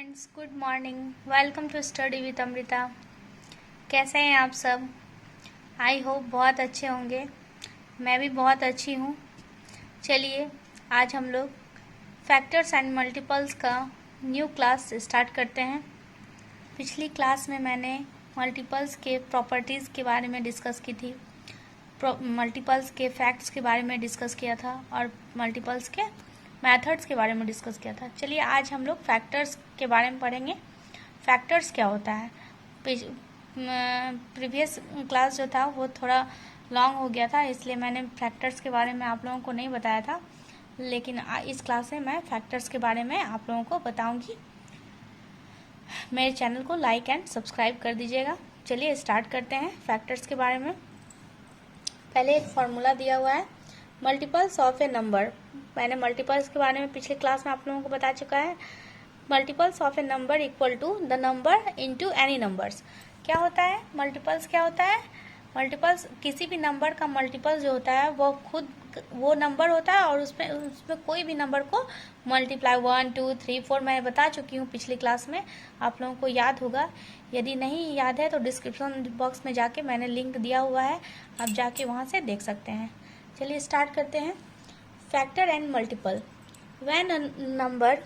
Friends, good morning. Welcome to study with Amrita. कैसे हैं आप सब? आई होप बहुत अच्छे होंगे। मैं भी बहुत अच्छी हूँ। चलिए आज हम लोग फैक्टर्स एंड मल्टीपल्स का न्यू क्लास स्टार्ट करते हैं। पिछली क्लास में मैंने मल्टीपल्स के प्रॉपर्टीज़ के बारे में डिस्कस की थी, मल्टीपल्स के फैक्ट्स के बारे में डिस्कस किया था और मल्टीपल्स के मेथड्स के बारे में डिस्कस किया था। चलिए आज हम लोग फैक्टर्स के बारे में पढ़ेंगे। फैक्टर्स क्या होता है? प्रीवियस क्लास जो था वो थोड़ा लॉन्ग हो गया था, इसलिए मैंने फैक्टर्स के बारे में आप लोगों को नहीं बताया था, लेकिन इस क्लास में मैं फैक्टर्स के बारे में आप लोगों को बताऊंगी। मेरे चैनल को लाइक एंड सब्सक्राइब कर दीजिएगा। चलिए स्टार्ट करते हैं फैक्टर्स के बारे में। पहले एक फॉर्मूला दिया हुआ है, मल्टीपल्स ऑफ ए नंबर। मैंने मल्टीपल्स के बारे में पिछले क्लास में आप लोगों को बता चुका है। Multiples of a number equal to the number into any numbers. क्या होता है मल्टीपल्स? क्या होता है मल्टीपल्स? किसी भी नंबर का मल्टीपल जो होता है वो खुद वो नंबर होता है और उसमें कोई भी नंबर को मल्टीप्लाई 1 2 3 4 मैं बता चुकी हूँ पिछली क्लास में, आप लोगों को याद होगा। यदि नहीं याद है तो डिस्क्रिप्शन बॉक्स में जाके मैंने लिंक दिया हुआ है, आप जाके वहाँ से देख सकते हैं। चलिए स्टार्ट करते हैं। Factor and multiple. When a number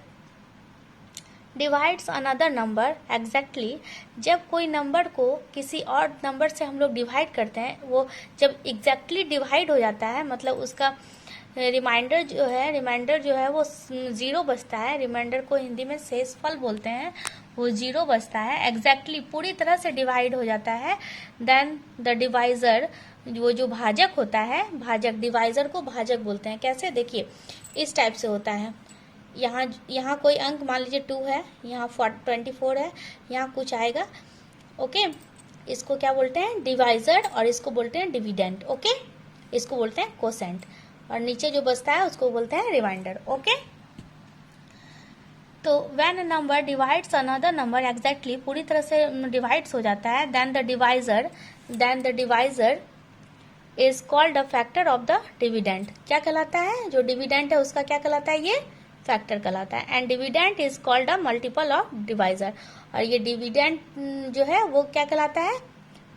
divides another number exactly, जब कोई नंबर को किसी और नंबर से हम लोग डिवाइड करते हैं, वो जब एग्जैक्टली डिवाइड हो जाता है, मतलब उसका रिमाइंडर जो है वो ज़ीरो बचता है। रिमाइंडर को हिंदी में शेषफल बोलते हैं। वो ज़ीरो बचता है, एग्जैक्टली पूरी तरह से डिवाइड हो जाता है। देन द डिवाइज़र, वो जो भाजक होता है, भाजक, डिवाइज़र को भाजक बोलते हैं। कैसे? देखिए इस टाइप से होता है। यहाँ कोई अंक मान लीजिए 2 है, यहाँ 24 है, यहाँ कुछ आएगा। ओके, इसको क्या बोलते हैं? डिवाइज़र, और इसको बोलते हैं डिविडेंड। ओके, इसको बोलते हैं कोसेंट, और नीचे जो बचता है उसको बोलते हैं रिमाइंडर। ओके, तो when a number divides another number exactly, पूरी तरह से डिवाइड्स हो जाता है, then the divisor is called a factor of the dividend. क्या कहलाता है? जो डिविडेंड है उसका क्या कहलाता है? ये फैक्टर कहलाता है। And dividend is called a multiple of divisor, और ये डिविडेंड जो है वो क्या कहलाता है?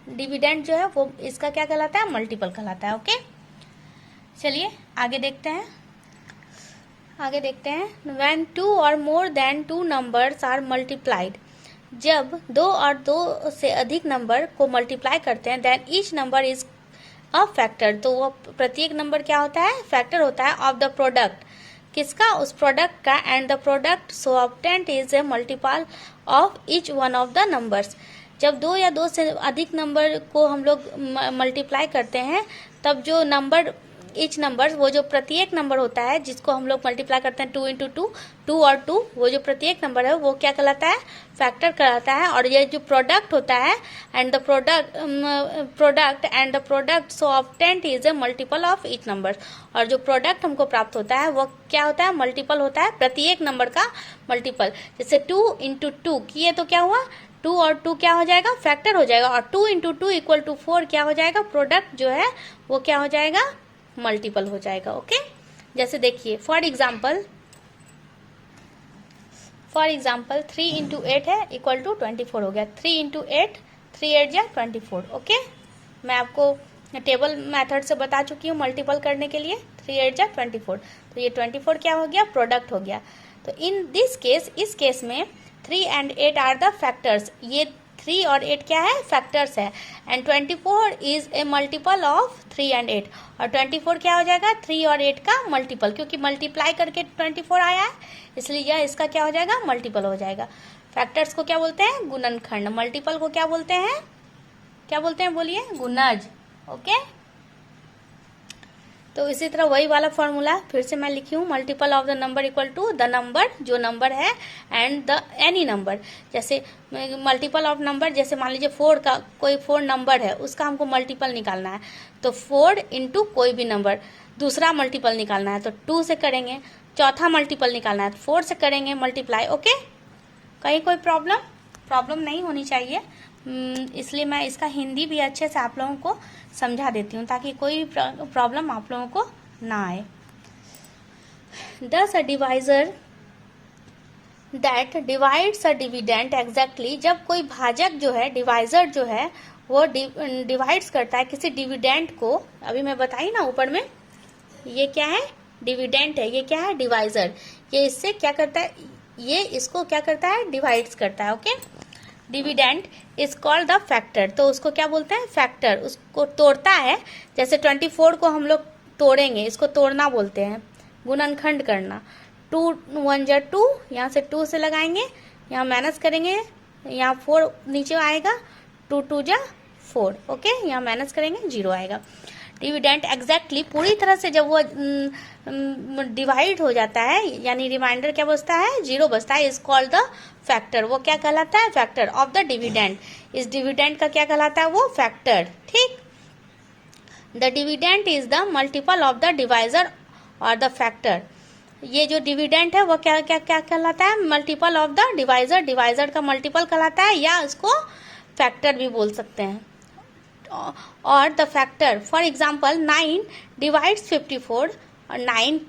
डिविडेंड जो है वो इसका क्या कहलाता है? मल्टीपल कहलाता है। ओके, चलिए आगे देखते हैं। व्हेन 2 और more than 2 numbers are multiplied, जब 2 और 2 से अधिक नंबर को मल्टीप्लाई करते हैं, then each number is a factor, तो वो प्रत्येक नंबर क्या होता है? फैक्टर होता है ऑफ द प्रोडक्ट। किसका? उस प्रोडक्ट का। And the product so obtained is a multiple of each one of the numbers. जब 2 या 2 से अधिक नंबर को हम लोग मल्टीप्लाई करते हैं, तब जो नंबर, ईच नंबर, वो जो प्रत्येक नंबर होता है जिसको हम लोग मल्टीप्लाई करते हैं 2 इंटू 2, 2 और 2, वो जो प्रत्येक नंबर है वो क्या कहलाता है? फैक्टर कहलाता है। और ये जो प्रोडक्ट होता है, and the product so obtained is a multiple of each number, और जो प्रोडक्ट हमको प्राप्त होता है वो क्या होता है? मल्टीपल होता है, प्रत्येक नंबर का मल्टीपल। जैसे 2 इंटू 2 किए तो क्या हुआ? 2 और 2 क्या हो जाएगा? फैक्टर हो जाएगा। और 2 इंटू 2 इक्वल टू 4 क्या हो जाएगा? प्रोडक्ट जो है वो क्या हो जाएगा? मल्टीपल हो जाएगा। ओके, जैसे देखिए फॉर एग्जाम्पल 3 इंटू 8 है इक्वल टू 24 हो गया। 3 इंटू 8, 3 8 जा 24। ओके, मैं आपको टेबल मेथड से बता चुकी हूँ मल्टीपल करने के लिए। 3 8 जा 24, तो ये 24 क्या हो गया? प्रोडक्ट हो गया। तो इन दिस केस, इस केस में 3 एंड 8 आर द फैक्टर्स। ये 3 और 8 क्या है? फैक्टर्स है। And 24 is a multiple of 3 and 8, और 24 क्या हो जाएगा? 3 और 8 का मल्टीपल, क्योंकि मल्टीप्लाई करके 24 आया है, इसलिए यह इसका क्या हो जाएगा? मल्टीपल हो जाएगा। फैक्टर्स को क्या बोलते हैं? गुणनखंड। मल्टीपल को क्या बोलते हैं? बोलिए? गुणज। ओके, तो इसी तरह वही वाला फॉर्मूला फिर से मैं लिखी हूँ, multiple of the number equal to the number, जो नंबर है, एंड द एनी नंबर। जैसे मल्टीपल ऑफ नंबर, जैसे मान लीजिए 4 का कोई 4 नंबर है, उसका हमको मल्टीपल निकालना है, तो 4 इंटू कोई भी नंबर, दूसरा मल्टीपल निकालना है तो 2 से करेंगे। चौथा मल्टीपल निकालना है तो 4 से करेंगे मल्टीप्लाई। ओके, कहीं कोई प्रॉब्लम नहीं होनी चाहिए, इसलिए मैं इसका हिंदी भी अच्छे से आप लोगों को समझा देती हूँ ताकि कोई प्रॉब्लम आप लोगों को ना आए। Thus a divisor that divides a dividend exactly, जब कोई भाजक जो है, डिवाइजर जो है, वो डिवाइड्स करता है किसी डिविडेंड को। अभी मैं बताई ना ऊपर में, ये क्या है, डिविडेंड है, ये क्या है, डिवाइजर। ये इससे क्या करता है, ये इसको क्या करता है, डिवाइड्स करता है। Okay, dividend is called the factor, तो उसको क्या बोलते हैं, फैक्टर। उसको तोड़ता है, जैसे 24 को हम लोग तोड़ेंगे, इसको तोड़ना बोलते हैं, गुणनखंड करना। 2 1 जा 2, यहाँ से 2 से लगाएंगे, यहाँ माइनस करेंगे, यहाँ 4 नीचे आएगा, 2 2 जा 4। ओके, यहाँ माइनस करेंगे, 0 आएगा। डिविडेंड एग्जैक्टली पूरी तरह से जब वो डिवाइड हो जाता है, यानी रिमाइंडर क्या बचता है, 0 बचता है, इज कॉल्ड द फैक्टर। वो क्या कहलाता है, फैक्टर ऑफ द डिविडेंड। इस डिविडेंड का क्या कहलाता है, वो फैक्टर। ठीक, the dividend is the multiple of the divisor और द फैक्टर। ये जो डिविडेंड है वो क्या क्या क्या कहलाता है, multiple of the divisor, divisor का मल्टीपल कहलाता है, या इसको फैक्टर भी बोल सकते हैं। और the factor, for example 9 divides 54, और 9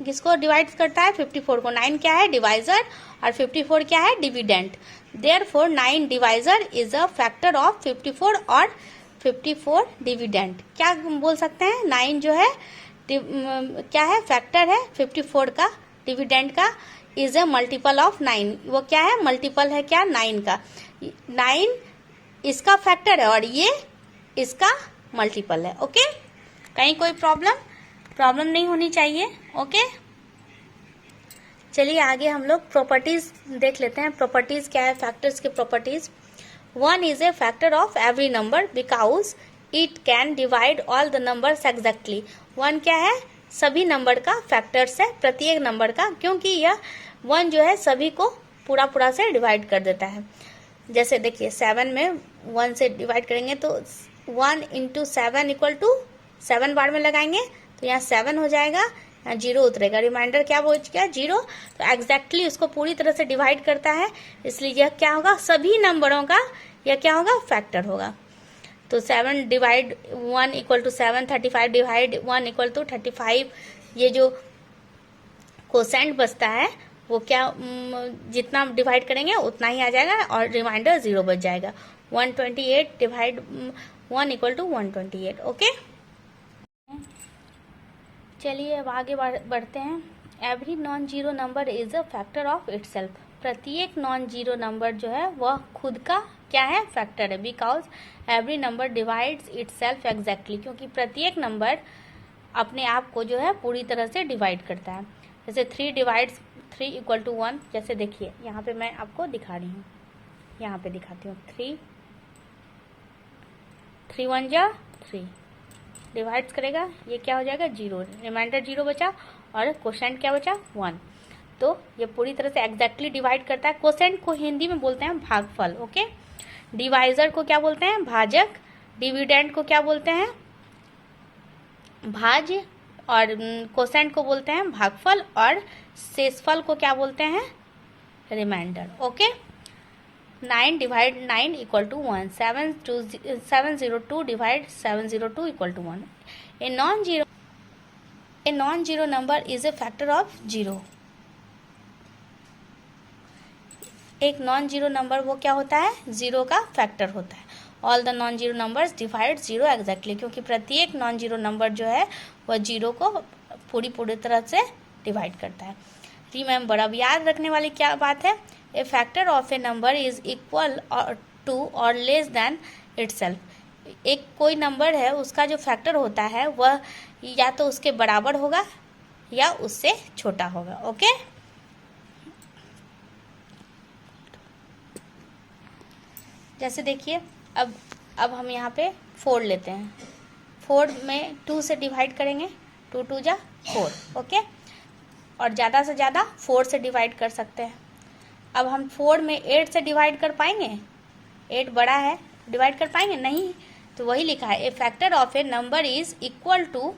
किसको डिवाइड करता है, 54 को। 9 क्या है, डिवाइजर, और 54 क्या है, dividend. Therefore 9 divisor is a factor of 54 और 54 डिविडेंड। क्या बोल सकते हैं, 9 जो है क्या है, फैक्टर है 54 का, डिविडेंड का, इज ए मल्टीपल ऑफ 9। वो क्या है, मल्टीपल है क्या, 9 का। 9 इसका फैक्टर है और ये इसका मल्टीपल है। ओके, कहीं कोई प्रॉब्लम नहीं होनी चाहिए। ओके, चलिए आगे हम लोग प्रॉपर्टीज देख लेते हैं। प्रॉपर्टीज क्या है, फैक्टर्स की properties. 1 is a factor of every number because it can divide all the numbers exactly. 1 क्या है, सभी नंबर का फैक्टर्स है, प्रत्येक नंबर का, क्योंकि यह 1 जो है सभी को पूरा से डिवाइड कर देता है। जैसे देखिए 7 में 1 से डिवाइड करेंगे तो 1 इंटू 7 इक्वल टू 7 बार में लगाएंगे तो यहाँ 7 हो जाएगा, यहाँ 0 उतरेगा, रिमाइंडर क्या बच गया, 0। तो एग्जैक्टली उसको पूरी तरह से डिवाइड करता है, इसलिए यह क्या होगा, सभी नंबरों का यह क्या होगा, फैक्टर होगा। तो 7 divide 1 equal to 7, 35 divide 1 equal to 35। ये जो कोसेंट बचता है वो क्या, जितना डिवाइड करेंगे उतना ही आ जाएगा और रिमाइंडर 0 बच जाएगा। 128 डिवाइड 1 इक्वल टू 128। ओके, चलिए अब आगे बढ़ते हैं। Every non zero number is a factor of itself. प्रत्येक नॉन जीरो नंबर जो है वह खुद का क्या है, फैक्टर है। Because every number divides itself exactly, क्योंकि प्रत्येक नंबर अपने आप को जो है पूरी तरह से डिवाइड करता है। जैसे 3 डिवाइड्स 3 इक्वल टू 1। जैसे देखिए यहाँ पे मैं आपको दिखा रही हूँ, यहाँ पे दिखाती हूँ। 3 1 जा 3 डिवाइड्स करेगा, ये क्या हो जाएगा, 0, रिमाइंडर 0 बचा और कोशेंट क्या बचा, 1। तो ये पूरी तरह से एग्जैक्टली डिवाइड करता है। कोशेंट को हिंदी में बोलते हैं भागफल। ओके, डिवाइजर को क्या बोलते हैं, भाजक। डिविडेंड को क्या बोलते हैं, भाज्य। और कोसेंट को बोलते हैं भागफल, और शेषफल को क्या बोलते हैं, reminder. Okay, 9 divide 9 equal to 1, 702 divide 702 equal to 1। A non zero number is a factor of 0। एक नॉन जीरो नंबर वो क्या होता है, 0 का फैक्टर होता है। All the non zero numbers divide 0 exactly, क्योंकि प्रत्येक नॉन जीरो नंबर जो है वह 0 को पूरी तरह से डिवाइड करता है। रिमेंबर, अब याद रखने वाली क्या बात है, a factor of a number is equal to और लेस देन इटसेल्फ। एक कोई नंबर है उसका जो फैक्टर होता है वह या तो उसके बराबर होगा या उससे छोटा होगा। ओके, जैसे देखिए अब हम यहाँ पे 4 लेते हैं। 4 में 2 से डिवाइड करेंगे, 2 2 जा 4। ओके, और ज़्यादा से ज़्यादा 4 से डिवाइड कर सकते हैं। अब हम 4 में 8 से डिवाइड कर पाएंगे, 8 बड़ा है, डिवाइड कर पाएंगे नहीं। तो वही लिखा है, a factor of a number is equal to.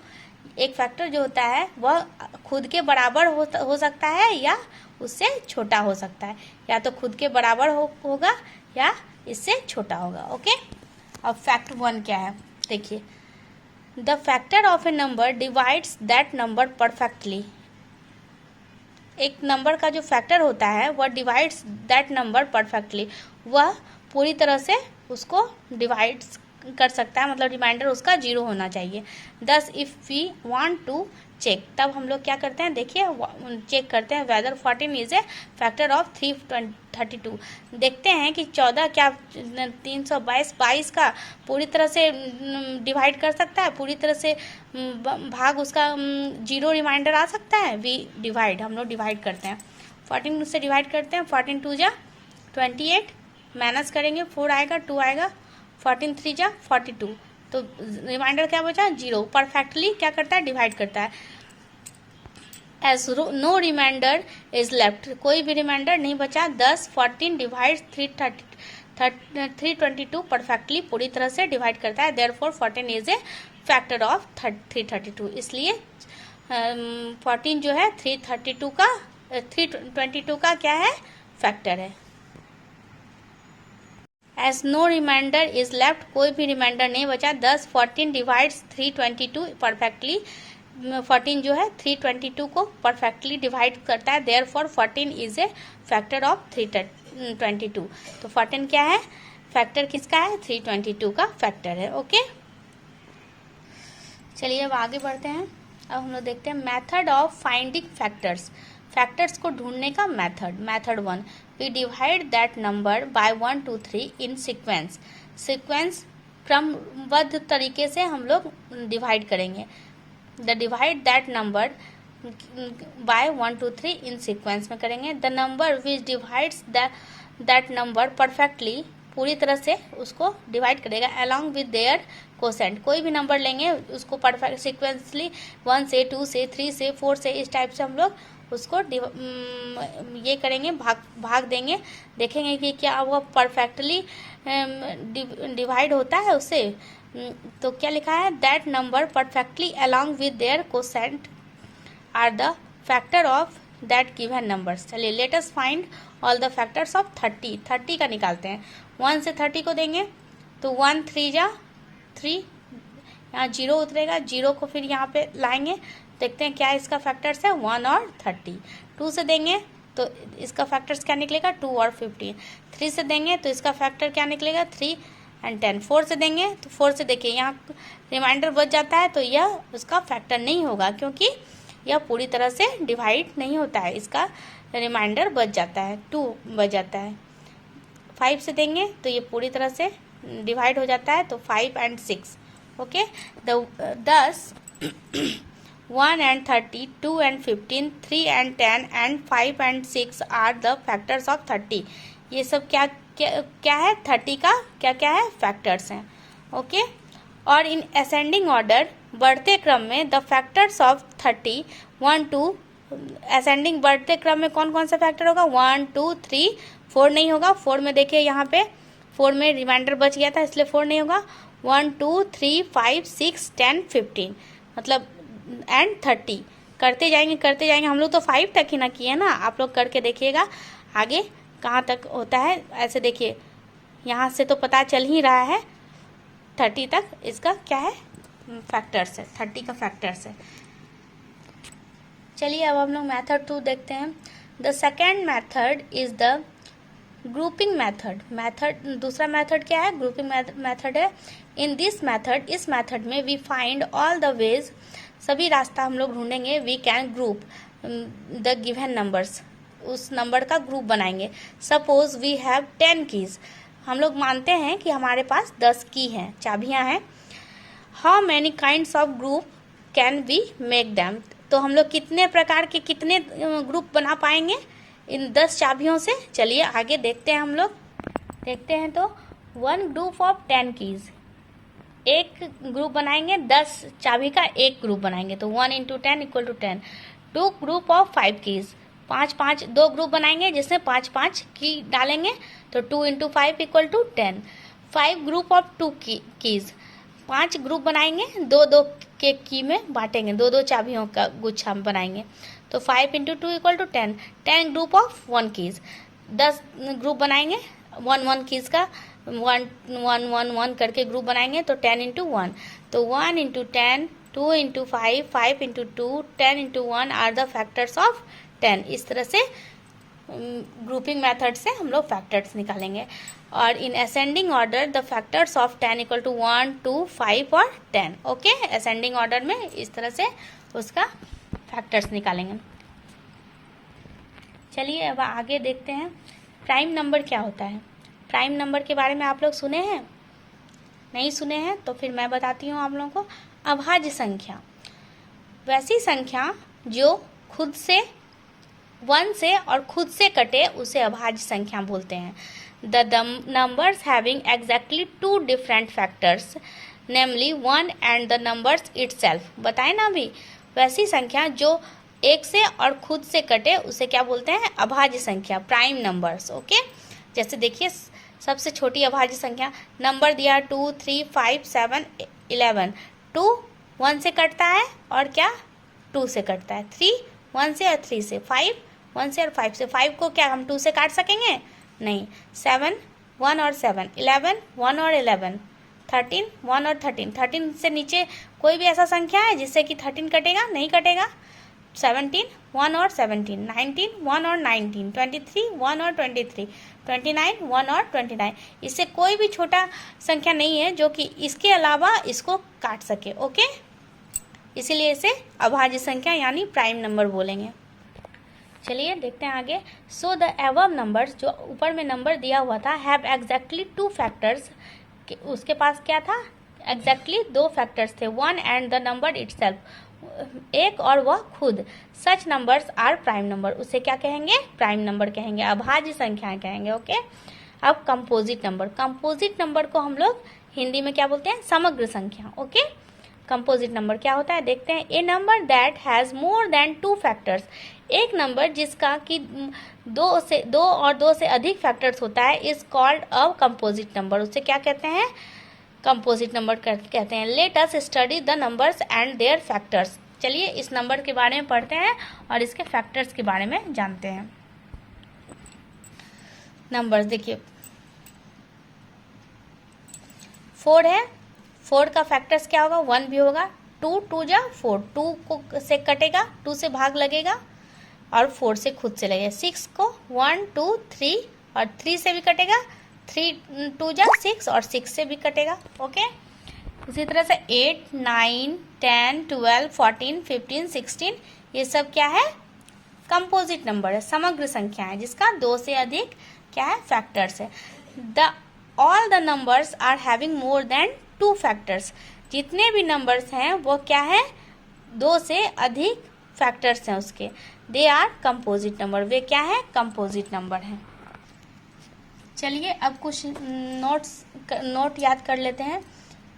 एक फैक्टर जो होता है वह खुद के बराबर हो सकता है या उससे छोटा हो सकता है, या तो खुद के बराबर होगा या इससे छोटा होगा। ओके, अब फैक्ट 1 क्या है, देखिए, the factor of a number divides that number perfectly. एक नंबर का जो फैक्टर होता है वह डिवाइड्स दैट नंबर परफेक्टली, वह पूरी तरह से उसको डिवाइड कर सकता है, मतलब रिमाइंडर उसका 0 होना चाहिए। Thus if we want to check, तब हम लोग क्या करते हैं, देखिए चेक करते हैं whether 14 is a factor of 332। देखते हैं कि 14 क्या 322 का पूरी तरह से डिवाइड कर सकता है, पूरी तरह से भाग उसका 0 रिमाइंडर आ सकता है। वी डिवाइड, हम लोग डिवाइड करते हैं, 14 से डिवाइड करते हैं, 14 2 जा 28, माइनस करेंगे 4 आएगा, 2 आएगा, 14 3 जा 42, तो रिमाइंडर क्या बचा 0। परफेक्टली क्या करता है, डिवाइड करता है। As no reminder is left, कोई भी रिमाइंडर नहीं बचा। 10 14 डिवाइड 322 परफेक्टली, पूरी तरह से डिवाइड करता है। Therefore 14 is a factor of 332, इसलिए 14 जो है 322 का क्या है, फैक्टर है। As no reminder is left, कोई भी रिमाइंडर नहीं बचा। 10 14 डिवाइड्स 322 परफेक्टली, 14 जो है 322 को परफेक्टली डिवाइड करता है। Therefore 14 is a factor of 322, तो 14 क्या है, फैक्टर किसका है, 322 का फैक्टर है। ओके, चलिए अब आगे बढ़ते हैं। अब हम लोग देखते हैं method of finding factors, factors को ढूंढने का method. Method 1, we divide that number by 1 2 3 in sequence, sequence क्रमबद्ध तरीके से हम लोग डिवाइड करेंगे। The divide that number by 1 2 3 in sequence में करेंगे। The number which divides that number perfectly, पूरी तरह से उसको डिवाइड करेगा अलॉन्ग विद देयर कोसेंट, कोई भी नंबर लेंगे उसको परफेक्ट सिक्वेंसली 1 से 2 से 3 से 4 से, इस टाइप से हम लोग उसको ये करेंगे, भाग देंगे, देखेंगे कि क्या वो परफेक्टली डिवाइड होता है उससे। तो क्या लिखा है, that number perfectly along with their quotient are the factor of that given numbers. चलिए let us find all the factors of 30, 30 का निकालते हैं। 1 से 30 को देंगे तो 1 3 जा 3, यहाँ 0 उतरेगा, 0 को फिर यहाँ पे लाएंगे, देखते हैं क्या इसका फैक्टर्स है, 1 और 30। 2 से देंगे तो इसका फैक्टर्स क्या निकलेगा, 2 और 15। 3 से देंगे तो इसका फैक्टर क्या निकलेगा, 3 और 10। 4 से देंगे तो 4 से देखिए यहाँ रिमाइंडर बच जाता है, तो यह उसका फैक्टर नहीं होगा क्योंकि यह पूरी तरह से डिवाइड नहीं होता है, इसका रिमाइंडर बच जाता है, 2 बच जाता है। 5 से देंगे तो ये पूरी तरह से डिवाइड हो जाता है, तो 5 और 6। ओके, 10 1 और 30, 2 और 15, 3 और 10 and 5 और 6 आर द फैक्टर्स ऑफ 30। ये सब क्या क्या क्या है, 30 का क्या क्या है, फैक्टर्स हैं। ओके, और इन असेंडिंग ऑर्डर, बढ़ते क्रम में, द फैक्टर्स ऑफ 30 1 2, असेंडिंग बढ़ते क्रम में कौन कौन सा फैक्टर होगा, 1 2 3, 4 नहीं होगा। 4 में देखिए यहाँ पे 4 में रिमाइंडर बच गया था इसलिए 4 नहीं होगा। 1 2 3 5 6 10 15, मतलब एंड 30 करते जाएंगे। हम लोग तो 5 तक ही ना किए ना, आप लोग करके देखिएगा आगे कहाँ तक होता है। ऐसे देखिए यहाँ से तो पता चल ही रहा है 30 तक इसका क्या है, फैक्टर्स है, 30 का फैक्टर्स है। चलिए अब हम लोग मेथड 2 देखते हैं। The second method is the grouping method. दूसरा मेथड क्या है, ग्रुपिंग मेथड है। इन दिस मेथड, इस मेथड में we find all the ways, सभी रास्ता हम लोग ढूंढेंगे। We can group the given numbers, उस नंबर का ग्रुप बनाएंगे। सपोज वी हैव 10 कीज, हम लोग मानते हैं कि हमारे पास 10 की हैं, चाबियां हैं। How many kinds of group can we make them, तो हम लोग कितने प्रकार के कितने ग्रुप बना पाएंगे इन 10 चाबियों से। चलिए आगे देखते हैं, हम लोग देखते हैं। तो 1 ग्रुप ऑफ 10 कीज, एक ग्रुप बनाएंगे, 10 चाबी का एक ग्रुप बनाएंगे, तो 1 × 10 = 10। 2 ग्रुप ऑफ 5 कीज, 5 दो ग्रुप बनाएंगे जिसमें 5 की डालेंगे, तो 2 × 5 = 10। 5 ग्रुप ऑफ 2 कीज, 5 ग्रुप बनाएंगे, 2 के की में बांटेंगे, 2 चाबियों का गुच्छा बनाएंगे, तो 5 × 2 = 10। 10 ग्रुप ऑफ 1 कीज, 10 ग्रुप बनाएंगे, 1 कीज का 1 करके ग्रुप बनाएंगे, तो 10 × 1, तो 1 × 10, 2 × 5, 5 × 2, 10 × 1 आर द फैक्टर्स ऑफ 10। इस तरह से ग्रुपिंग मेथड से हम लोग फैक्टर्स निकालेंगे। और in ascending order the factors of 10 equal to 1, 2, 5 और 10। ओके, असेंडिंग ऑर्डर में इस तरह से उसका फैक्टर्स निकालेंगे। चलिए अब आगे देखते हैं प्राइम नंबर क्या होता है। प्राइम नंबर के बारे में आप लोग सुने हैं? नहीं सुने हैं तो फिर मैं बताती हूँ आप लोगों को। अभाज्य संख्या, वैसी संख्या जो खुद से 1 से और खुद से कटे उसे अभाज्य संख्या बोलते हैं। The numbers having exactly 2 different factors namely 1 and the numbers itself. बताए ना अभी, वैसी संख्या जो 1 से और खुद से कटे उसे क्या बोलते हैं? अभाज्य संख्या, प्राइम नंबर्स। ओके, जैसे देखिए सबसे छोटी अभाज्य संख्या नंबर दिया 2, 3, 5, 7, 11। 2 1 से कटता है और क्या 2 से कटता है। 3 1 से और 3 से। 5 1 से और 5 से। 5 को क्या हम 2 से काट सकेंगे? नहीं। 7 1 और 7। 11 1 और 11। 13 1 और 13। 13 से नीचे कोई भी ऐसा संख्या है जिससे कि 13 कटेगा? नहीं कटेगा। 17 1 और 17। 19 1 और 19। 23 1 और 23। 29 1 और 29। इससे कोई भी छोटा संख्या नहीं है जो कि इसके अलावा इसको काट सके। ओके, इसीलिए इसे अभाज्य संख्या यानी प्राइम नंबर बोलेंगे। चलिए देखते हैं आगे। सो द एबव नंबर्स, जो ऊपर में नंबर दिया हुआ था, हैव एग्जैक्टली 2 फैक्टर्स। उसके पास क्या था? एग्जैक्टली 2 फैक्टर्स थे, 1 एंड द नंबर इटसेल्फ, एक और वह खुद। सच नंबर्स आर प्राइम नंबर, उसे क्या कहेंगे? प्राइम नंबर कहेंगे, अभाज्य संख्याएं कहेंगे। ओके, अब कंपोजिट नंबर। कंपोजिट नंबर को हम लोग हिंदी में क्या बोलते हैं? समग्र संख्या। ओके, कंपोजिट नंबर क्या होता है देखते हैं। A number that has more than 2 factors, एक नंबर जिसका कि 2 और 2 से अधिक फैक्टर्स होता है, is called a composite number, उसे क्या कहते हैं? कंपोजिट नंबर कहते हैं। Let us study the numbers and their factors. चलिए इस नंबर के बारे में पढ़ते हैं और इसके फैक्टर्स के बारे में जानते हैं। नंबर्स देखिए 4 है, 4 का फैक्टर्स क्या होगा? 1 भी होगा। 2 2 जा 4, 2 को से कटेगा, 2 से भाग लगेगा और 4 से खुद से लगेगा। 6 को 1 2 3 और 3 से भी कटेगा, 3 2 जा 6 और 6 से भी कटेगा। ओके, उसी तरह से 8 9 10 12 14 15 16 ये सब क्या है? कंपोजिट नंबर है, समग्र संख्या है जिसका 2 से अधिक क्या है? फैक्टर्स है। All the numbers are having more than 2 factors, जितने भी नंबर्स हैं वो क्या है? 2 से अधिक फैक्टर्स हैं उसके, दे आर कंपोजिट नंबर, वे क्या है? कंपोजिट नंबर हैं। चलिए अब कुछ नोट याद कर लेते हैं।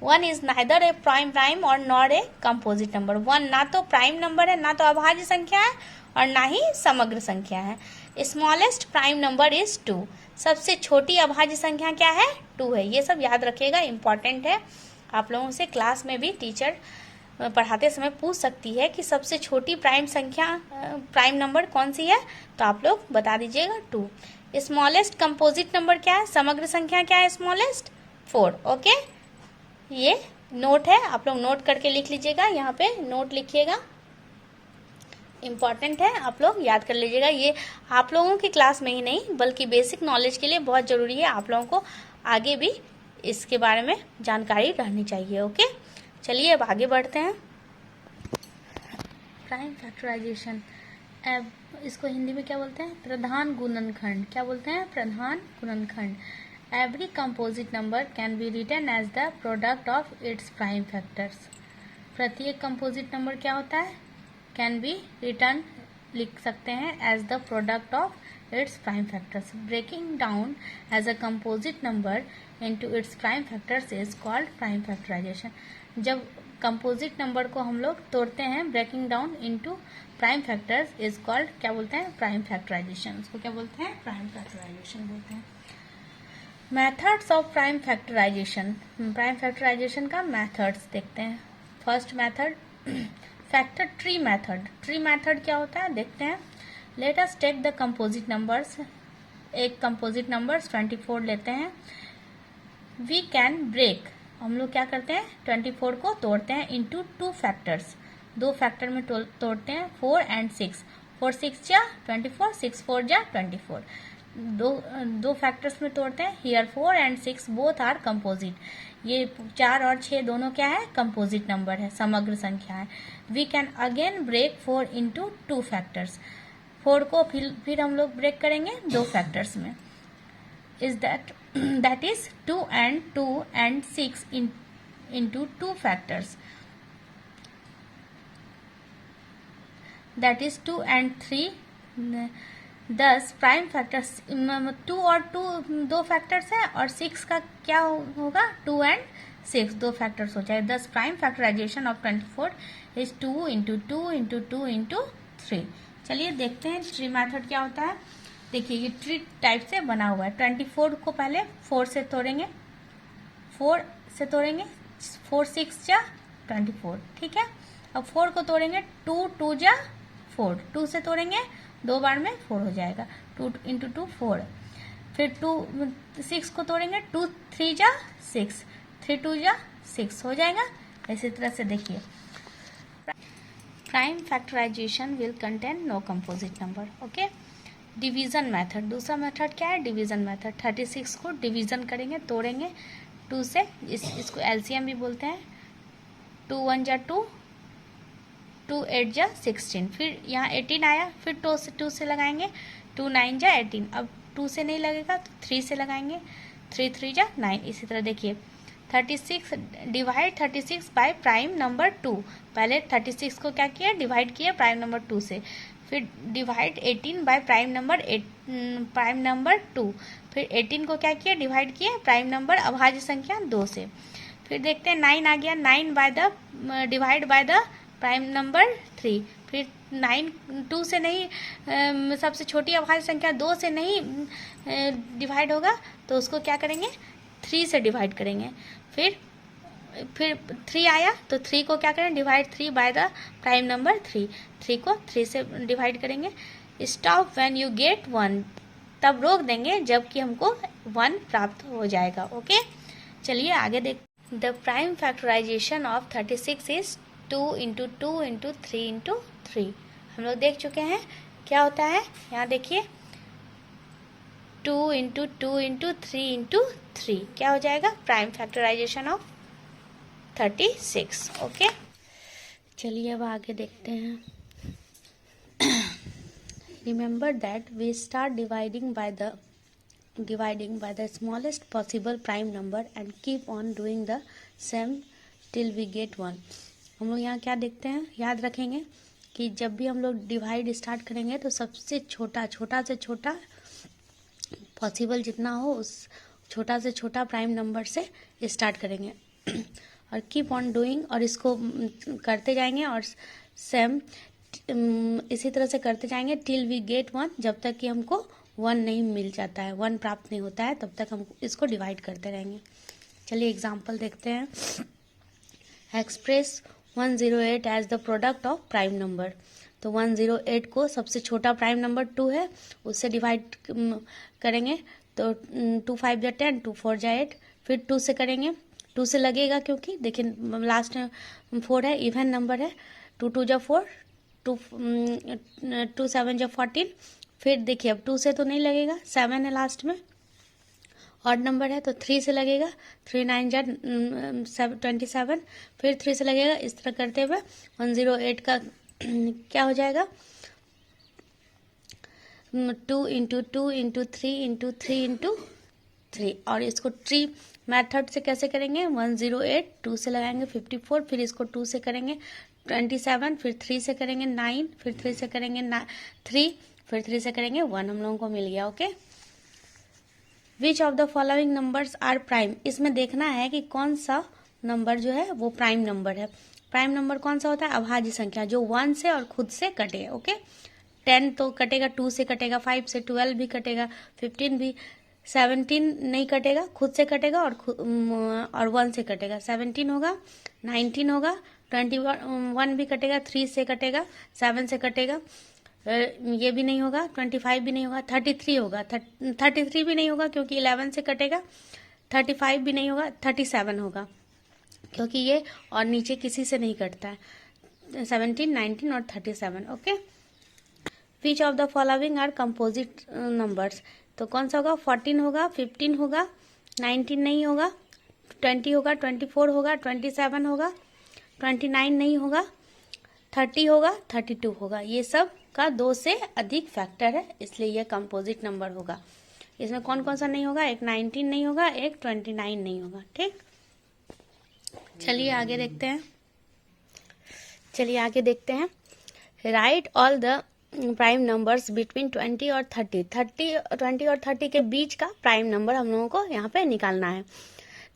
1 इज नाइदर ए प्राइम और नॉट ए कंपोजिट नंबर। 1 ना तो प्राइम नंबर है, ना तो अभाज्य संख्या है और ना ही समग्र संख्या है। स्मॉलेस्ट प्राइम नंबर इज 2, सबसे छोटी अभाज्य संख्या क्या है? 2 है। ये सब याद रखिएगा, इंपॉर्टेंट है। आप लोगों से क्लास में भी टीचर पढ़ाते समय पूछ सकती है कि सबसे छोटी प्राइम नंबर कौन सी है, तो आप लोग बता दीजिएगा 2। स्मॉलेस्ट कंपोजिट नंबर क्या है? समग्र संख्या क्या है? स्मॉलेस्ट 4। ओके, ये नोट है, आप लोग नोट करके लिख लीजिएगा, यहाँ पे नोट लिखिएगा, इम्पॉर्टेंट है, आप लोग याद कर लीजिएगा। ये आप लोगों की क्लास में ही नहीं बल्कि बेसिक नॉलेज के लिए बहुत ज़रूरी है, आप लोगों को आगे भी इसके बारे में जानकारी रहनी चाहिए। ओके, चलिए अब आगे बढ़ते हैं। प्राइम फैक्टराइजेशन, इसको हिंदी में क्या बोलते हैं? प्रधान गुणनखंड। क्या बोलते हैं? प्रधान गुणनखंड। Every composite number can be written as the product of its prime factors. प्रत्येक कंपोजिट नंबर क्या होता है? कैन बी रिटर्न लिख सकते हैं as the product of its prime factors. Breaking down as a composite number into its prime factors is called prime factorisation. जब composite number को हम लोग तोड़ते हैं, breaking down into prime factors is called क्या बोलते हैं? Prime factorisation. उसको क्या बोलते हैं? प्राइम फैक्टराइजेशन बोलते हैं। Methods of prime factorisation. Prime factorisation का मेथड्स देखते हैं। First method factor tree method. Tree method क्या होता है देखते हैं। Let us take the composite numbers. एक कंपोजिट नंबर्स 24 लेते हैं। वी कैन ब्रेक, हम लोग क्या करते हैं? 24 को तोड़ते हैं इनटू 2 फैक्टर्स, 2 फैक्टर में तोड़ते हैं, 4 and 6। 4 6 जा 24, 6 4 जा 24। दो फैक्टर्स में तोड़ते हैं। Here 4 and 6 both are composite. ये 4 और 6 दोनों क्या है? कंपोजिट नंबर है, समग्र संख्या है। We can again break 4 into 2 factors. 4 को फिर हम लोग ब्रेक करेंगे 2 फैक्टर्स में। Is that is 2 and 6 into 2 factors, that is 2 and 3। दस प्राइम फैक्टर्स 2 और 2 दो फैक्टर्स है, और 6 का क्या होगा? 2 and 6 दो फैक्टर्स हो जाए। Thus prime factorisation of 24 is 2 into 2 into 2 into 3। चलिए देखते हैं ट्री मेथड क्या होता है। देखिए ये ट्री टाइप से बना हुआ है। 24 को पहले 4 से तोड़ेंगे, 4 से तोड़ेंगे, 4 6 जा 24, ठीक है। अब 4 को तोड़ेंगे, 2 2 जा 4, 2 से तोड़ेंगे, 2 बार में 4 हो जाएगा, 2 into 2 4। फिर 6 को तोड़ेंगे, 2 3 जा 6, 3 2 जा 6 हो जाएगा। इसी तरह से देखिए prime factorisation will contain no composite number. Okay. Division method, दूसरा मेथड क्या है? Division method. 36 को डिवीजन करेंगे, तोड़ेंगे 2 से, इसको एलसीएम भी बोलते हैं। 2 1 जा 2, 2 8 जा 16। फिर यहाँ 18 आया, फिर 2 से लगाएंगे, 2 9 जा 18। अब 2 से नहीं लगेगा तो 3 से लगाएंगे, 3 3 जा 9। इसी तरह देखिए 36 डिवाइड 36 बाय प्राइम नंबर 2। पहले 36 को क्या किया? डिवाइड किया प्राइम नंबर 2 से। फिर डिवाइड 18 बाय प्राइम नंबर 2। फिर 18 को क्या किया? डिवाइड किया प्राइम नंबर अभाज्य संख्या 2 से। फिर देखते हैं 9 आ गया, 9 by the divide by the prime number 3। फिर 9 2 से नहीं, सबसे छोटी अभाज्य संख्या 2 से नहीं डिवाइड होगा, तो उसको क्या करेंगे? 3 से डिवाइड करेंगे। फिर 3 आया तो 3 को क्या करें? Divide 3 by the prime number 3। 3 को 3 से डिवाइड करेंगे। स्टॉप व्हेन यू गेट 1, तब रोक देंगे जबकि हमको 1 प्राप्त हो जाएगा। ओके, चलिए आगे देख। The prime factorisation of 36 is 2 into 2 into 3 into 3। हम लोग देख चुके हैं क्या होता है। यहाँ देखिए 2 into 2 into 3 into 3 क्या हो जाएगा? Prime factorisation of 36। ओके, चलिए अब आगे देखते हैं। Remember that we start dividing by the smallest possible prime number and keep on doing the same till we get 1। हम लोग यहाँ क्या देखते हैं? याद रखेंगे कि जब भी हम लोग डिवाइड स्टार्ट करेंगे तो सबसे छोटा से छोटा पॉसिबल जितना हो उस छोटा से छोटा प्राइम नंबर से स्टार्ट करेंगे और कीप ऑन डूइंग, और इसको करते जाएंगे और सेम इसी तरह से करते जाएंगे टिल वी गेट 1, जब तक कि हमको 1 नहीं मिल जाता है, 1 प्राप्त नहीं होता है, तब तक हम इसको डिवाइड करते रहेंगे। चलिए एग्जांपल देखते हैं। Express 108 as the product of prime number. तो 108 को सबसे छोटा प्राइम नंबर 2 है, उससे डिवाइड करेंगे तो 2 5 जा 10, 2 4 जा 8। फिर 2 से करेंगे, 2 से लगेगा क्योंकि देखिए लास्ट में 4 है, इवन नंबर है। 2 2 जा 4, 2 7 जा 14। फिर देखिए अब 2 से तो नहीं लगेगा, 7 है लास्ट में, ऑड नंबर है तो 3 से लगेगा, 3 9 जा 27। फिर 3 से लगेगा। इस तरह करते हुए 108 का क्या हो जाएगा? 2 into 2 into 3 into 3 into 3। और इसको ट्री मेथड से कैसे करेंगे? 108 2 से लगाएंगे 54, फिर इसको 2 से करेंगे 27, फिर 3 से करेंगे 9, फिर 3 से करेंगे 3, फिर 3 से करेंगे 1। हम लोगों को मिल गया। Okay, which of the following numbers are prime. इसमें देखना है कि कौन सा नंबर जो है वो प्राइम नंबर है। प्राइम नंबर कौन सा होता है? अभाज्य संख्या जो 1 से और खुद से कटे। ओके, 10 तो कटेगा, 2 से कटेगा, 5 से, 12 भी कटेगा, 15 भी, 17 नहीं कटेगा, खुद से कटेगा और 1 से कटेगा। 17 होगा, 19 होगा, 21 भी कटेगा, 3 से कटेगा, 7 से कटेगा, ये भी नहीं होगा, 25 भी नहीं होगा, 33 होगा, 33 भी नहीं होगा क्योंकि 11 से कटेगा, 35 भी नहीं होगा, 37 होगा क्योंकि ये और नीचे किसी से नहीं कटता है। 17 19 और 37। Okay, which of the following are composite numbers, तो कौन सा होगा, 14 होगा, 15 होगा, 19 नहीं होगा, 20 होगा, 24 होगा, 27 होगा, 29 नहीं होगा, 30 होगा, 32 होगा। ये सब का 2 से अधिक फैक्टर है, इसलिए ये कंपोजिट नंबर होगा। इसमें कौन कौन सा नहीं होगा, एक 19 नहीं होगा, एक 29 नहीं होगा। ठीक, चलिए आगे देखते हैं। Right all the prime numbers between 20 और 30। 20 और 30 के बीच का प्राइम नंबर हम लोगों को यहाँ पे निकालना है।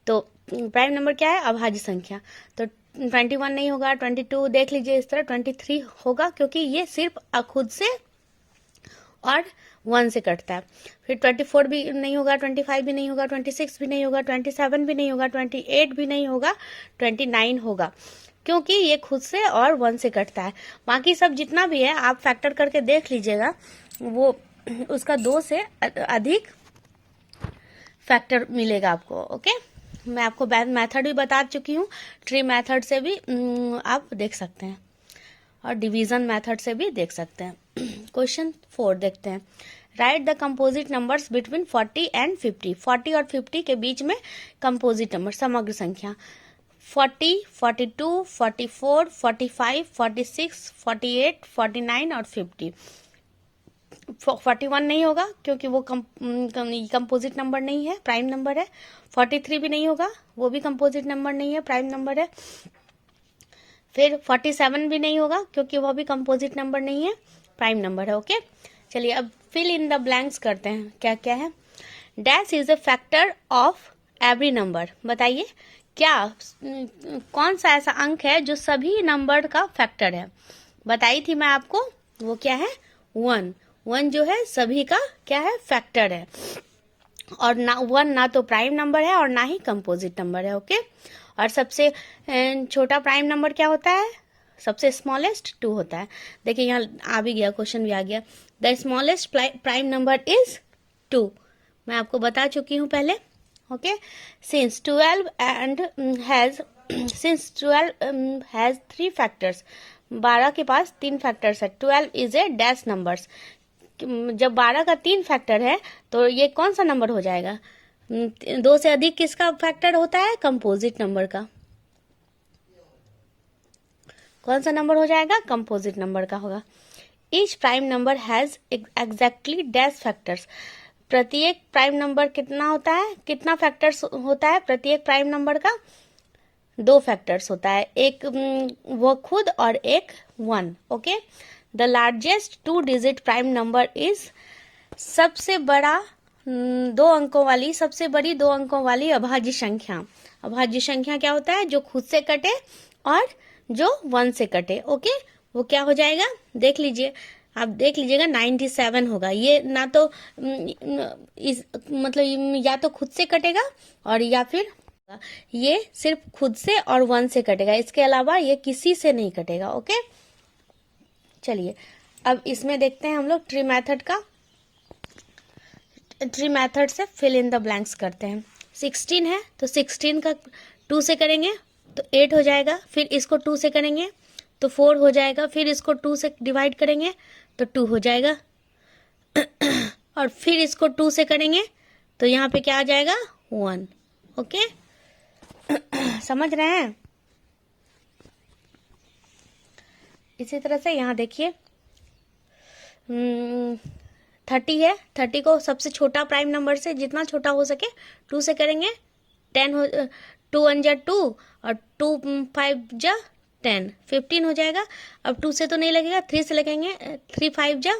तो प्राइम नंबर क्या है, अभाज्य संख्या। तो 21 नहीं होगा, 22 देख लीजिए इस तरह, 23 होगा क्योंकि ये सिर्फ खुद से और 1 से कटता है। फिर 24 भी नहीं होगा, 25 भी नहीं होगा, 26 भी नहीं होगा, 27 भी नहीं होगा, 28 भी नहीं होगा, 29 होगा क्योंकि ये खुद से और 1 से कटता है। बाकी सब जितना भी है आप फैक्टर करके देख लीजिएगा, वो उसका 2 से अधिक फैक्टर मिलेगा आपको। ओके, मैं आपको मेथड भी बता चुकी हूँ, ट्री मेथड से भी आप देख सकते हैं और डिवीजन मेथड से भी देख सकते हैं। क्वेश्चन 4 देखते हैं। Right the composite numbers between 40 and 50। 40 और 50 के बीच में कंपोजिट नंबर, समग्र संख्या 40, 42, 44, 45, 46, 48, 49 और 50। 41 नहीं होगा क्योंकि वो कंपोजिट नंबर नहीं है, प्राइम नंबर है। 43 भी नहीं होगा, वो भी कंपोजिट नंबर नहीं है, प्राइम नंबर है। फिर 47 भी नहीं होगा क्योंकि वो भी कंपोजिट नंबर नहीं है, प्राइम नंबर है। ओके, चलिए अब फिल इन द ब्लैंक्स करते हैं, क्या क्या है। Dash is a factor of every number. बताइए क्या कौन सा ऐसा अंक है जो सभी नंबर का फैक्टर है। बताई थी मैं आपको, वो क्या है, 1। 1 जो है सभी का क्या है, फैक्टर है। और ना 1 ना तो प्राइम नंबर है और ना ही कंपोजिट नंबर है। ओके, और सबसे छोटा प्राइम नंबर क्या होता है, सबसे स्मॉलेस्ट 2 होता है। देखिए यहाँ आ भी गया, क्वेश्चन भी आ गया। The smallest prime number is 2, मैं आपको बता चुकी हूँ पहले। Okay, since 12 has 3 factors. 12 के पास 3 फैक्टर्स है। 12 इज ए डैश नंबर्स। जब 12 का 3 फैक्टर है तो ये कौन सा नंबर हो जाएगा, 2 से अधिक किसका फैक्टर होता है, कंपोजिट नंबर का। कौन सा नंबर हो जाएगा, कंपोजिट नंबर का होगा। Each prime number has exactly dash factors. प्रत्येक प्राइम नंबर कितना होता है, कितना फैक्टर्स होता है प्रत्येक प्राइम नंबर का, 2 फैक्टर्स होता है, एक वो खुद और एक 1। Okay, the largest 2 digit prime number is, सबसे बड़ा 2 अंकों वाली, सबसे बड़ी 2 अंकों वाली अभाज्य संख्या। अभाज्य संख्या क्या होता है, जो खुद से कटे और जो 1 से कटे। ओके, वो क्या हो जाएगा, देख लीजिए, आप देख लीजिएगा 97 होगा। ये ना तो मतलब या तो खुद से कटेगा और या फिर ये सिर्फ खुद से और 1 से कटेगा, इसके अलावा ये किसी से नहीं कटेगा। ओके, चलिए अब इसमें देखते हैं हम लोग ट्री मेथड का। ट्री मेथड से फिल इन द ब्लैंक्स करते हैं। 16 है तो 16 का 2 से करेंगे तो 8 हो जाएगा, फिर इसको 2 से करेंगे तो 4 हो जाएगा, फिर इसको 2 से डिवाइड करेंगे तो 2 हो जाएगा और फिर इसको 2 से करेंगे तो यहाँ पे क्या आ जाएगा, 1। ओके, समझ रहे हैं। इसी तरह से यहाँ देखिए 30 है, 30 को सबसे छोटा प्राइम नंबर से जितना छोटा हो सके 2 से करेंगे, 10 हो, 2 1 जा 2 और 2 5 जा 10, 15 हो जाएगा। अब 2 से तो नहीं लगेगा, 3 से लगेंगे, 3 5 जा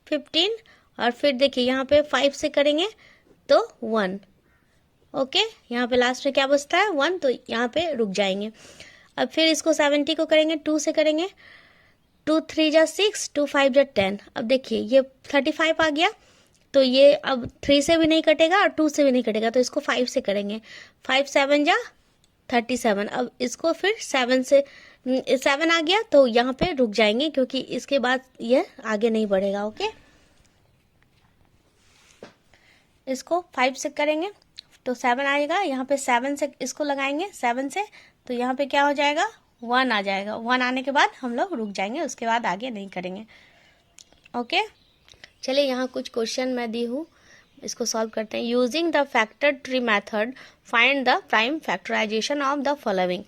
15 और फिर देखिए यहाँ पे 5 से करेंगे तो 1। ओके, यहाँ पे लास्ट में क्या बचता है, 1, तो यहाँ पे रुक जाएंगे। अब फिर इसको 70 को करेंगे, 2 से करेंगे, 2 3 जा 6, 2 5 जा 10। अब देखिए ये 35 आ गया, तो ये अब 3 से भी नहीं कटेगा और 2 से भी नहीं कटेगा, तो इसको 5 से करेंगे, 5 7 जा 37। अब इसको फिर 7 से 7 आ गया तो यहाँ पे रुक जाएंगे क्योंकि इसके बाद ये आगे नहीं बढ़ेगा। ओके, इसको 5 से करेंगे तो 7 आएगा, यहाँ पे 7 से इसको लगाएंगे 7 से, तो यहाँ पे क्या हो जाएगा, 1 आ जाएगा। 1 आने के बाद हम लोग रुक जाएंगे, उसके बाद आगे नहीं करेंगे। ओके, चलिए यहाँ कुछ क्वेश्चन मैं दी हूँ, इसको सॉल्व करते हैं। Using the factor tree method find the prime factorisation of the following.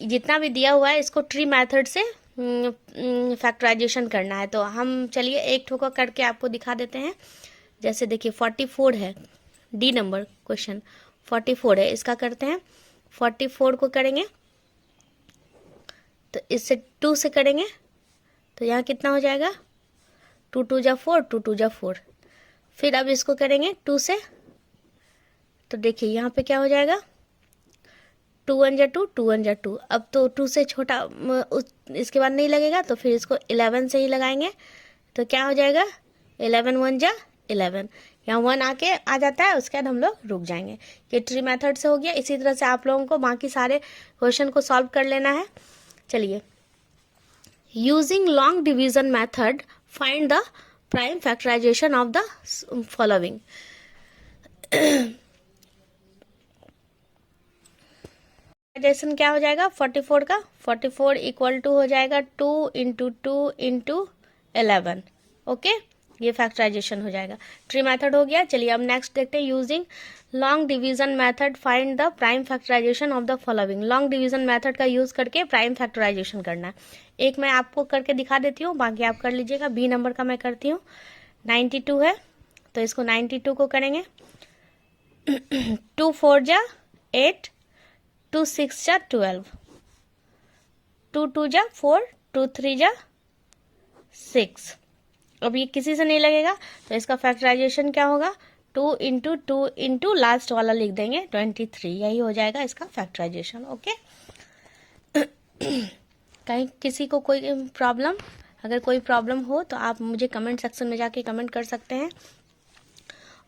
जितना भी दिया हुआ है इसको ट्री मेथड से फैक्टराइजेशन करना है। तो हम चलिए एक ठोका करके आपको दिखा देते हैं। जैसे देखिए 44 है, डी नंबर क्वेश्चन 44 है, इसका करते हैं। 44 को करेंगे तो इससे 2 से करेंगे तो यहाँ कितना हो जाएगा, 2 2 जा 4, 2 2 जा 4। फिर अब इसको करेंगे 2 से, तो देखिए यहाँ पे क्या हो जाएगा, 2 1 जा 2, 2 1 जा 2। अब तो 2 से छोटा इसके बाद नहीं लगेगा, तो फिर इसको 11 से ही लगाएंगे। तो क्या हो जाएगा, 11 1 जा 11। यहाँ 1 आके आ जाता है, उसके बाद हम लोग रुक जाएंगे। ये ट्री मेथड से हो गया। इसी तरह से आप लोगों को बाकी सारे क्वेश्चन को सॉल्व कर लेना है। चलिए, using long division method find the prime factorisation of the following. Factorization क्या हो जाएगा 44 का, 44 इक्वल टू हो जाएगा 2 इंटू 2 इंटू 11। ओके, ये फैक्टराइजेशन हो जाएगा। ट्री मेथड हो गया। चलिए अब नेक्स्ट देखते हैं। Using long division method find the prime factorisation of the following. Long division method का यूज करके प्राइम फैक्टराइजेशन करना है। एक मैं आपको करके दिखा देती हूँ, बाकी आप कर लीजिएगा। बी नंबर का मैं करती हूँ। 92 है तो इसको 92 को करेंगे। 2 4 जा 8, 2 6 जा 12, 2 2 जा 4, 2 3 जा 6। अब ये किसी से नहीं लगेगा, तो इसका फैक्टराइजेशन क्या होगा, 2 इंटू 2 इंटू लास्ट वाला लिख देंगे 23। यही हो जाएगा इसका फैक्टराइजेशन। ओके, कहीं किसी को कोई प्रॉब्लम, अगर कोई प्रॉब्लम हो तो आप मुझे कमेंट सेक्शन में जाके कमेंट कर सकते हैं।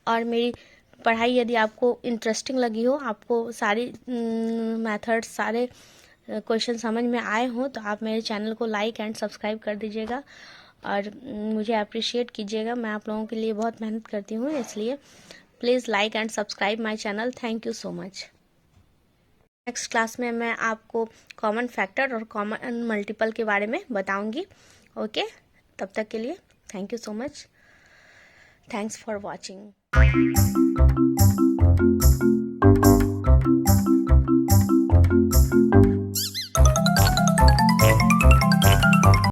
और मेरी पढ़ाई यदि आपको इंटरेस्टिंग लगी हो, आपको सारी मेथड्स, सारे क्वेश्चन समझ में आए हों, तो आप मेरे चैनल को लाइक एंड सब्सक्राइब कर दीजिएगा और मुझे अप्रिशिएट कीजिएगा। मैं आप लोगों के लिए बहुत मेहनत करती हूँ, इसलिए please like and subscribe my channel. Thank you so much. Next class में मैं आपको कॉमन फैक्टर और कॉमन मल्टीपल के बारे में बताऊंगी। ओके, तब तक के लिए thank you so much. Thanks for watching.